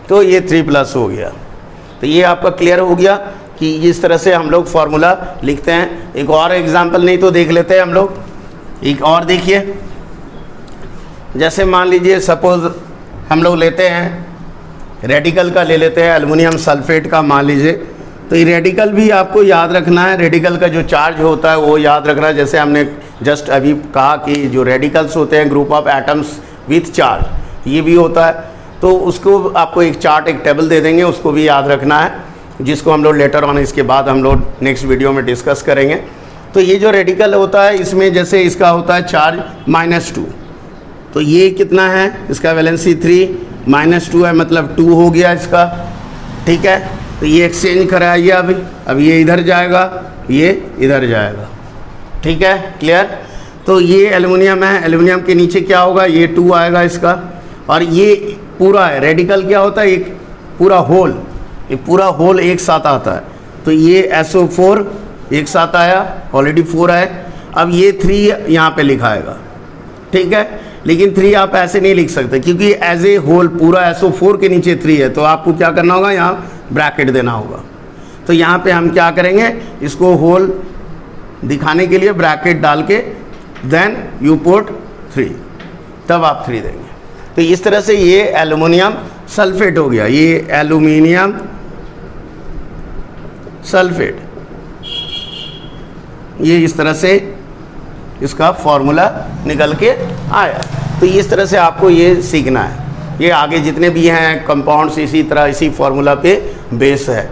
तो ये 3+ हो गया। तो ये आपका क्लियर हो गया कि इस तरह से हम लोग फार्मूला लिखते हैं। एक और एग्जांपल नहीं तो देख लेते हैं हम लोग, एक और देखिए। जैसे मान लीजिए सपोज हम लोग लेते हैं रेडिकल का, ले लेते हैं एल्युमिनियम सल्फेट का मान लीजिए। तो ये रेडिकल भी आपको याद रखना है, रेडिकल का जो चार्ज होता है वो याद रखना है। जैसे हमने जस्ट अभी कहा कि जो रेडिकल्स होते हैं group of atoms with charge, ये भी होता है। तो उसको आपको एक चार्ट, एक टेबल दे देंगे, उसको भी याद रखना है, जिसको हम लोग लेटर ऑन इसके बाद हम लोग नेक्स्ट वीडियो में डिस्कस करेंगे। तो ये जो रेडिकल होता है इसमें जैसे इसका होता है चार्ज -2, तो ये कितना है, इसका वैलेंसी 3 -2 है, मतलब 2 हो गया इसका, ठीक है। तो ये एक्सचेंज कराइए, अब ये इधर जाएगा, ये इधर जाएगा, ठीक है, क्लियर। तो ये एल्युमिनियम है, एल्युमिनियम के नीचे क्या होगा, ये 2 आएगा इसका, और ये पूरा है। रेडिकल क्या होता है, एक पूरा होल, ये पूरा होल एक साथ आता है। तो ये SO4 एक साथ आया, ऑलरेडी 4 है। अब ये 3 यहाँ पे लिखाएगा, ठीक है। लेकिन 3 आप ऐसे नहीं लिख सकते क्योंकि एज ए होल पूरा SO4 के नीचे 3 है, तो आपको क्या करना होगा, यहाँ ब्रैकेट देना होगा। तो यहाँ पे हम क्या करेंगे, इसको होल दिखाने के लिए ब्रैकेट डाल के देन यू पुट 3, तब आप 3 देंगे। तो इस तरह से ये एल्युमिनियम सल्फेट हो गया, ये एल्युमिनियम सल्फेट, ये इस तरह से इसका फॉर्मूला निकल के आया। तो इस तरह से आपको ये सीखना है। ये आगे जितने भी हैं कंपाउंड्स इसी तरह इसी फार्मूला पे बेस है,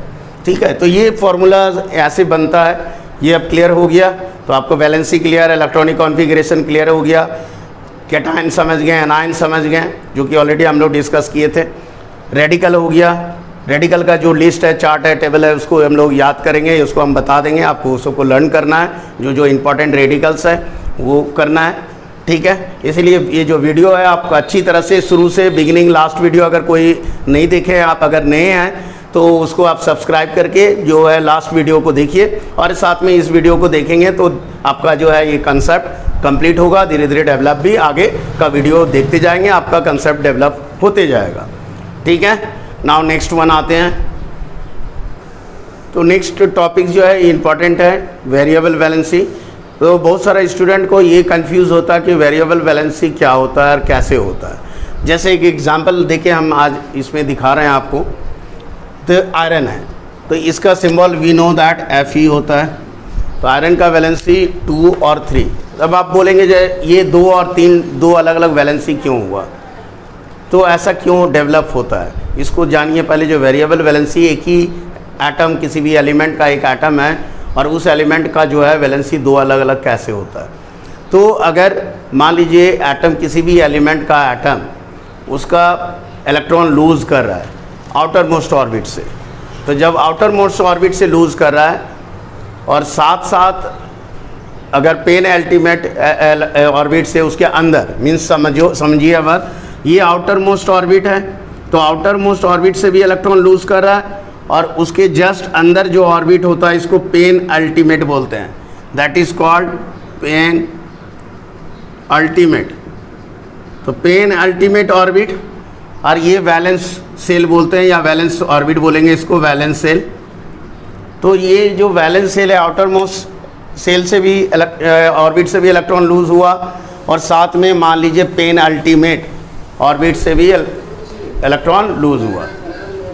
ठीक है। तो ये फार्मूला ऐसे बनता है। ये अब क्लियर हो गया, तो आपको valency clear, electronic configuration clear हो गया। कैटायन समझ गए, एनायन समझ गए, जो कि ऑलरेडी हम लोग डिस्कस किए थे। रेडिकल हो गया, रेडिकल का जो लिस्ट है, चार्ट है, टेबल है, उसको हम लोग याद करेंगे, उसको हम बता देंगे, आपको उसको लर्न करना है, जो जो इंपॉर्टेंट रेडिकल्स है वो करना है, ठीक है। इसीलिए ये जो वीडियो है आपको अच्छी तरह से शुरू से बिगिनिंग लास्ट वीडियो अगर कोई नहीं देखे, आप अगर नए हैं तो उसको आप सब्सक्राइब करके जो है लास्ट वीडियो को देखिए, और साथ में इस वीडियो को देखेंगे तो आपका जो है ये कंसेप्ट कंप्लीट होगा। धीरे धीरे डेवलप भी आगे का वीडियो देखते जाएंगे, आपका कंसेप्ट डेवलप होते जाएगा, ठीक है। नाउ नेक्स्ट वन आते हैं। तो नेक्स्ट टॉपिक जो है इम्पॉर्टेंट है, वेरिएबल वैलेंसी। तो बहुत सारा स्टूडेंट को ये कंफ्यूज होता है कि वेरिएबल वैलेंसी क्या होता है और कैसे होता है। जैसे एक एग्जांपल देके हम आज इसमें दिखा रहे हैं आपको। तो आयरन है, तो इसका symbol we know that Fe होता है। तो आयरन का वैलेंसी 2 और 3। अब आप बोलेंगे जो ये 2 और 3 दो अलग अलग वैलेंसी क्यों हुआ, तो ऐसा क्यों डेवलप होता है, इसको जानिए पहले। जो वेरिएबल वैलेंसी, एक ही एटम, किसी भी एलिमेंट का एक एटम है और उस एलिमेंट का जो है वैलेंसी 2 अलग अलग कैसे होता है। तो अगर मान लीजिए एटम, किसी भी एलिमेंट का एटम, उसका इलेक्ट्रॉन लूज़ कर रहा है आउटर मोस्ट ऑर्बिट से, तो जब आउटर मोस्ट ऑर्बिट से लूज़ कर रहा है और साथ साथ अगर पेन अल्टीमेट ऑर्बिट से उसके अंदर, मीन्स समझिए अब ये आउटर मोस्ट ऑर्बिट है, तो आउटर मोस्ट ऑर्बिट से भी इलेक्ट्रॉन लूज़ कर रहा है, और उसके जस्ट अंदर जो ऑर्बिट होता है इसको पेन अल्टीमेट बोलते हैं, that is called penultimate. तो पेन अल्टीमेट ऑर्बिट, और ये वैलेंस सेल बोलते हैं या वैलेंस ऑर्बिट बोलेंगे इसको, वैलेंस सेल। तो ये जो वैलेंस सेल है, आउटर मोस्ट सेल से भी ऑर्बिट से भी इलेक्ट्रॉन लूज़ हुआ, और साथ में मान लीजिए पेन अल्टीमेट ऑर्बिट से भी इलेक्ट्रॉन लूज़ हुआ।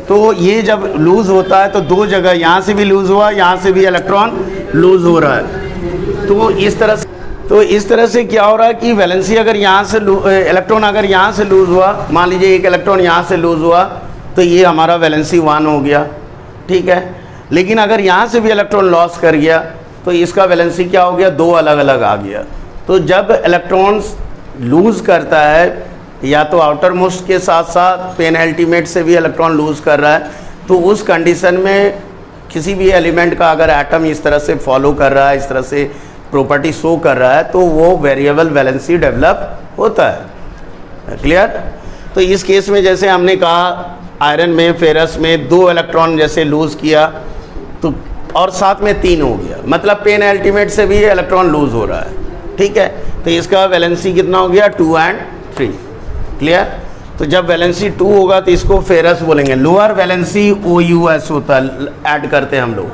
तो ये जब लूज़ होता है तो दो जगह, यहाँ से भी लूज़ हुआ, यहाँ से भी इलेक्ट्रॉन लूज़ हो रहा है। तो इस तरह से क्या हो रहा है कि वैलेंसी अगर यहाँ से इलेक्ट्रॉन अगर यहाँ से लूज़ हुआ, मान लीजिए एक इलेक्ट्रॉन यहाँ से लूज़ हुआ, तो ये हमारा वैलेंसी 1 हो गया, ठीक है। लेकिन अगर यहाँ से भी इलेक्ट्रॉन लॉस कर गया तो इसका वैलेंसी क्या हो गया, 2 अलग अलग आ गया। तो जब इलेक्ट्रॉन्स लूज़ करता है, या तो आउटर मोस्ट के साथ साथ पेन अल्टीमेट से भी इलेक्ट्रॉन लूज़ कर रहा है, तो उस कंडीशन में किसी भी एलिमेंट का अगर एटम इस तरह से फॉलो कर रहा है, इस तरह से प्रॉपर्टी शो कर रहा है, तो वो वेरिएबल वैलेंसी डेवलप होता है। क्लियर। तो इस केस में जैसे हमने कहा आयरन में, फेरस में 2 इलेक्ट्रॉन जैसे लूज़ किया, तो और साथ में 3 हो गया, मतलब पेन अल्टीमेट से भी इलेक्ट्रॉन लूज़ हो रहा है, ठीक है। तो इसका वैलेंसी कितना हो गया, 2 और 3। क्लियर। तो जब वैलेंसी 2 होगा तो इसको फेरस बोलेंगे। लोअर वैलेंसी OUS होता है, ऐड करते हैं हम लोग,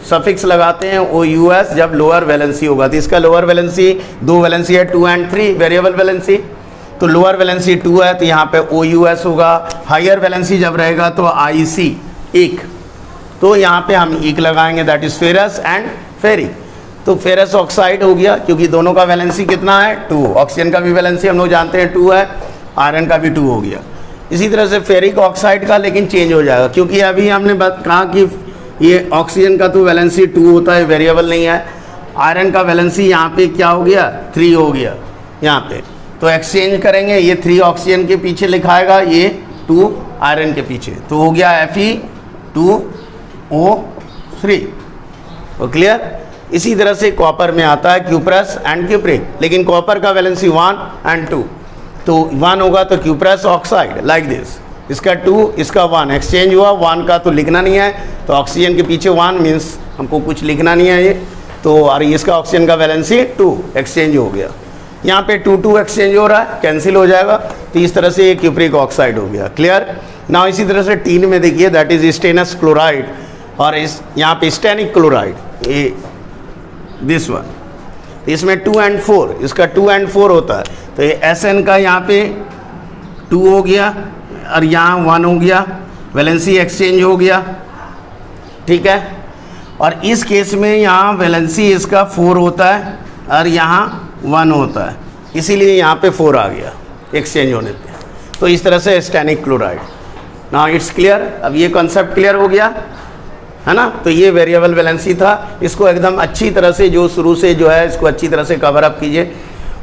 सफिक्स लगाते हैं OUS जब लोअर वैलेंसी होगा। तो इसका लोअर वैलेंसी 2 वैलेंसी है, 2 और 3 वेरिएबल वैलेंसी। तो लोअर वैलेंसी 2 है तो यहाँ पे OUS होगा। हायर वैलेंसी जब रहेगा तो IC, एक, तो यहाँ पे हम एक लगाएंगे, that is ferrous and ferric. तो फेरस ऑक्साइड हो गया, क्योंकि दोनों का वैलेंसी कितना है, 2। ऑक्सीजन का भी वैलेंसी हम लोग जानते हैं 2 है, आयरन का भी 2 हो गया। इसी तरह से फेरिक ऑक्साइड का लेकिन चेंज हो जाएगा, क्योंकि अभी हमने कहा कि ये ऑक्सीजन का तो वैलेंसी 2 होता है, वेरिएबल नहीं है। आयरन का वैलेंसी यहाँ पे क्या हो गया, 3 हो गया यहाँ पे। तो एक्सचेंज करेंगे, ये 3 ऑक्सीजन के पीछे लिखाएगा, ये 2 आयरन के पीछे, तो हो गया Fe2O3। तो क्लियर। इसी तरह से कॉपर में आता है क्यूप्रस एंड क्यूप्रिक, लेकिन कॉपर का वैलेंसी 1 और 2, तो 1 होगा तो क्यूप्रस ऑक्साइड लाइक दिस, इसका 2, इसका 1, एक्सचेंज हुआ। 1 का तो लिखना नहीं है, तो ऑक्सीजन के पीछे 1 मीन्स हमको कुछ लिखना नहीं है ये, तो और इसका ऑक्सीजन का वैलेंसी 2, एक्सचेंज हो गया। यहाँ पे 2 एक्सचेंज हो रहा है, कैंसिल हो जाएगा, तो इस तरह से ये क्यूप्रिक ऑक्साइड हो गया। क्लियर। ना इसी तरह से टीन में देखिए, दैट इज स्टेनस क्लोराइड, और इस यहाँ पे स्टेनिक क्लोराइड, ये दिस वन, इसमें 2 और 4, इसका 2 और 4 होता है। तो ये SN का यहाँ पे 2 हो गया और यहाँ 1 हो गया, वैलेंसी एक्सचेंज हो गया, ठीक है। और इस केस में यहाँ वैलेंसी इसका 4 होता है और यहाँ 1 होता है, इसीलिए यहाँ पे 4 आ गया एक्सचेंज होने पे। तो इस तरह से Stenik chloride. Now it's clear. अब ये कॉन्सेप्ट क्लियर हो गया है ना। तो ये वेरिएबल वैलेंसी था, इसको एकदम अच्छी तरह से जो शुरू से जो है इसको अच्छी तरह से कवर अप कीजिए।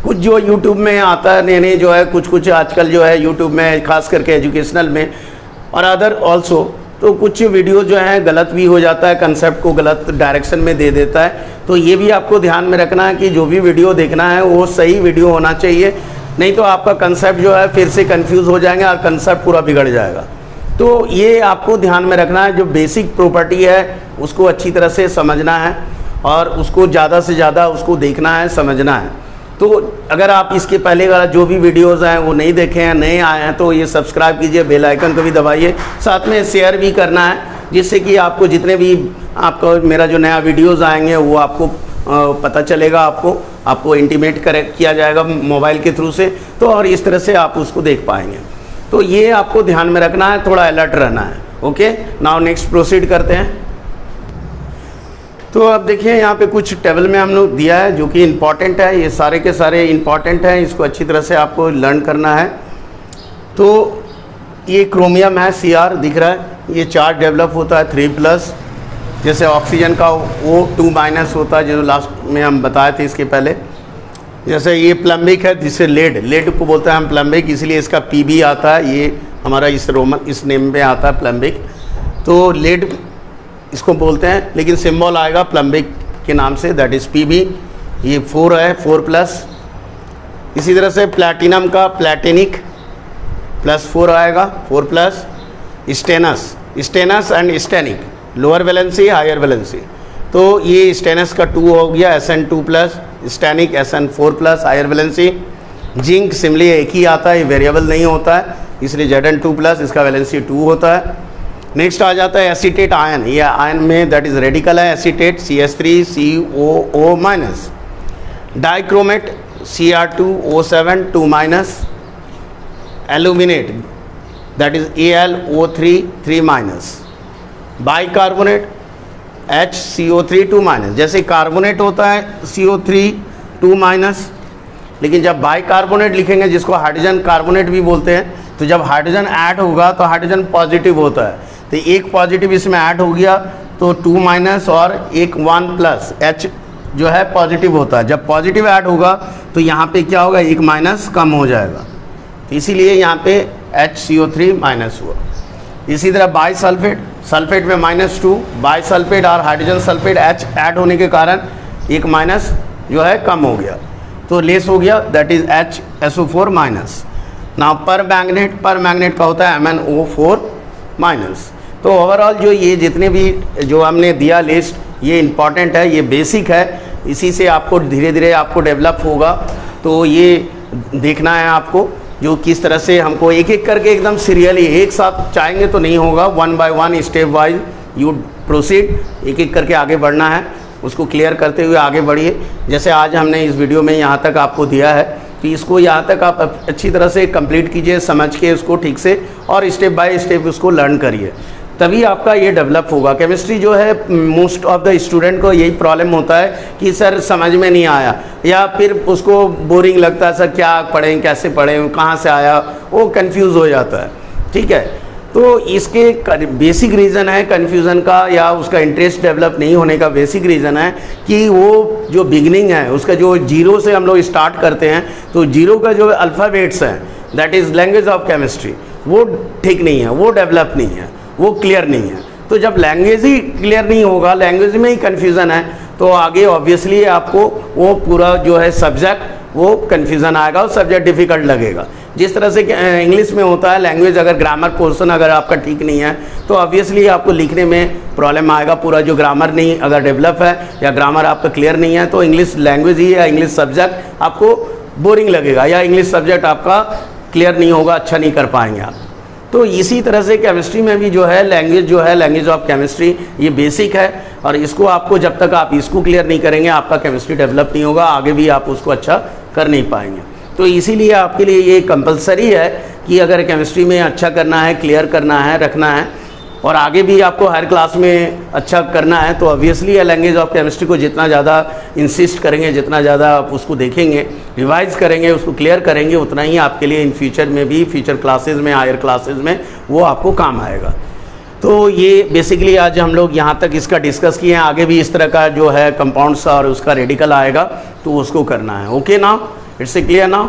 कुछ जो यूट्यूब में आता है नए जो है कुछ आजकल जो है यूट्यूब में खास करके एजुकेशनल में और अदर ऑल्सो, तो कुछ वीडियो जो है गलत भी हो जाता है, कंसेप्ट को गलत डायरेक्शन में दे देता है। तो ये भी आपको ध्यान में रखना है कि जो भी वीडियो देखना है वो सही वीडियो होना चाहिए, नहीं तो आपका कंसेप्ट जो है फिर से कंफ्यूज हो जाएंगे और कंसेप्ट पूरा बिगड़ जाएगा। तो ये आपको ध्यान में रखना है, जो बेसिक प्रॉपर्टी है उसको अच्छी तरह से समझना है और उसको ज़्यादा से ज़्यादा उसको देखना है, समझना है। तो अगर आप इसके पहले वाला जो भी वीडियोज़ हैं वो नहीं देखे हैं, नए आए हैं, तो ये सब्सक्राइब कीजिए, बेल आइकन को भी दबाइए, साथ में शेयर भी करना है, जिससे कि आपको जितने भी आपको मेरा जो नया वीडियोज़ आएंगे वो आपको पता चलेगा, आपको इंटीमेट किया जाएगा मोबाइल के थ्रू से, तो और इस तरह से आप उसको देख पाएंगे। तो ये आपको ध्यान में रखना है, थोड़ा अलर्ट रहना है। ओके, नाउ नेक्स्ट प्रोसीड करते हैं। तो अब देखिए यहाँ पे कुछ टेबल में हम लोग दिया है जो कि इम्पॉर्टेंट है, ये सारे के सारे इम्पॉर्टेंट हैं, इसको अच्छी तरह से आपको लर्न करना है। तो ये क्रोमियम है, Cr दिख रहा है, ये चार्ज डेवलप होता है 3+, जैसे ऑक्सीजन का O2- होता है जो लास्ट में हम बताए थे इसके पहले। जैसे ये प्लम्बिक है, जिससे लेड को बोलते हैं हम प्लम्बिक, इसलिए इसका Pb आता है, ये हमारा इस नेम पे आता है प्लम्बिक। तो लेड इसको बोलते हैं, लेकिन सिंबल आएगा प्लम्बिक के नाम से, दैट इज़ Pb। ये 4 है, 4+। इसी तरह से प्लैटिनम का प्लैटिनिक +4 आएगा, 4+। Stannous and stannic, lower valency higher valency, तो ये स्टेनस का 2 हो गया, Sn2+, stannic Sn4+, higher valency. Zinc similarly एक ही आता है, ये वेरिएबल नहीं होता है, इसलिए Zn2+, इसका वैलेंसी 2 होता है। नेक्स्ट आ जाता है एसीटेट आयन, ये आयन में दैट इज़ रेडिकल है, acetate CH3COO-। Dichromate Cr2O7 2-। Aluminate that is AlO3 3-। Bicarbonate HCO3 2-। जैसे कार्बोनेट होता है CO3 2-, लेकिन जब बाइकार्बोनेट लिखेंगे जिसको हाइड्रोजन कार्बोनेट भी बोलते हैं, तो जब हाइड्रोजन ऐड होगा तो हाइड्रोजन पॉजिटिव होता है, तो एक पॉजिटिव इसमें ऐड हो गया तो 2- और एक 1+ H जो है पॉजिटिव होता है। जब पॉजिटिव ऐड होगा तो यहाँ पे क्या होगा, एक माइनस कम हो जाएगा, तो इसीलिए यहाँ पे HCO3- हुआ। इसी तरह बाइसल्फेट, सल्फेट में -2, बाइसल्फेट और हाइड्रोजन सल्फेट H ऐड होने के कारण एक माइनस जो है कम हो गया, तो लेस हो गया, दैट इज़ HSO4-। ना पर मैग्नेट का होता है MnO4-। तो ओवरऑल जो ये जितने भी जो हमने दिया लिस्ट, ये इम्पॉर्टेंट है, ये बेसिक है, इसी से आपको धीरे धीरे आपको डेवलप होगा। तो ये देखना है आपको, जो किस तरह से हमको एक एक करके एकदम सीरियली एक साथ चाहेंगे तो नहीं होगा, 1 by 1 step wise you proceed, एक एक करके आगे बढ़ना है, उसको क्लियर करते हुए आगे बढ़िए। जैसे आज हमने इस वीडियो में यहाँ तक आपको दिया है कि इसको यहाँ तक आप अच्छी तरह से कंप्लीट कीजिए, समझ के उसको ठीक से, और स्टेप बाय स्टेप उसको लर्न करिए, तभी आपका ये डेवलप होगा। केमिस्ट्री जो है मोस्ट ऑफ द स्टूडेंट को यही प्रॉब्लम होता है कि सर समझ में नहीं आया, या फिर उसको बोरिंग लगता है, सर क्या पढ़ें, कैसे पढ़ें, कहाँ से आया, वो कंफ्यूज हो जाता है। ठीक है, तो इसके बेसिक रीज़न है कन्फ्यूज़न का या उसका इंटरेस्ट डेवलप नहीं होने का बेसिक रीज़न है कि वो जो बिगनिंग है उसका जो 0 से हम लोग स्टार्ट करते हैं, तो 0 का जो अल्फ़ाबेट्स हैं that is language of chemistry, वो ठीक नहीं है, वो डेवलप नहीं है, वो क्लियर नहीं है। तो जब लैंग्वेज ही क्लियर नहीं होगा, लैंग्वेज में ही कन्फ्यूज़न है, तो आगे ऑब्वियसली आपको वो पूरा जो है सब्जेक्ट वो कन्फ्यूज़न आएगा और सब्जेक्ट डिफ़िकल्ट लगेगा। जिस तरह से इंग्लिश में होता है, लैंग्वेज अगर ग्रामर पोर्शन अगर आपका ठीक नहीं है तो ऑब्वियसली आपको लिखने में प्रॉब्लम आएगा। पूरा जो ग्रामर नहीं अगर डेवलप है या ग्रामर आपका क्लियर नहीं है तो इंग्लिश लैंग्वेज ही या इंग्लिश सब्जेक्ट आपको बोरिंग लगेगा, या इंग्लिश सब्जेक्ट आपका क्लियर नहीं होगा, अच्छा नहीं कर पाएंगे आप। तो इसी तरह से केमिस्ट्री में भी जो है लैंग्वेज ऑफ केमिस्ट्री ये बेसिक है, और इसको आपको जब तक आप इसको क्लियर नहीं करेंगे आपका केमिस्ट्री डेवलप नहीं होगा, आगे भी आप उसको अच्छा कर नहीं पाएंगे। तो इसीलिए आपके लिए ये कंपलसरी है कि अगर केमिस्ट्री में अच्छा करना है, क्लियर करना है, रखना है, और आगे भी आपको हर क्लास में अच्छा करना है, तो ऑब्वियसली लैंग्वेज ऑफ केमिस्ट्री को जितना ज़्यादा इंसिस्ट करेंगे, जितना ज़्यादा आप उसको देखेंगे, रिवाइज करेंगे, उसको क्लियर करेंगे, उतना ही आपके लिए इन फ्यूचर में भी, फ्यूचर क्लासेस में, हायर क्लासेस में वो आपको काम आएगा। तो ये बेसिकली आज हम लोग यहाँ तक इसका डिस्कस किए हैं। आगे भी इस तरह का जो है कंपाउंड्स और उसका रेडिकल आएगा तो उसको करना है। ओके ना, it's clear now.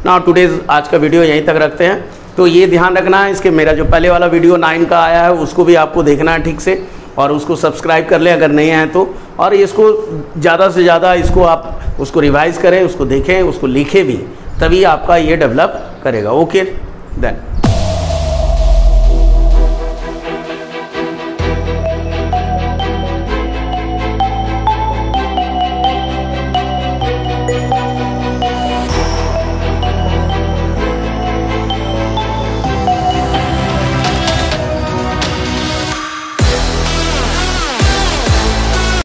Now today's आज का वीडियो यहीं तक रखते हैं। तो ये ध्यान रखना है इसके, मेरा जो पहले वाला वीडियो 9 का आया है उसको भी आपको देखना है ठीक से, और उसको सब्सक्राइब कर लें अगर नहीं आए तो, और इसको ज़्यादा से ज़्यादा इसको आप उसको रिवाइज़ करें, उसको देखें, उसको लिखें भी, तभी आपका ये डेवलप करेगा। Okay then.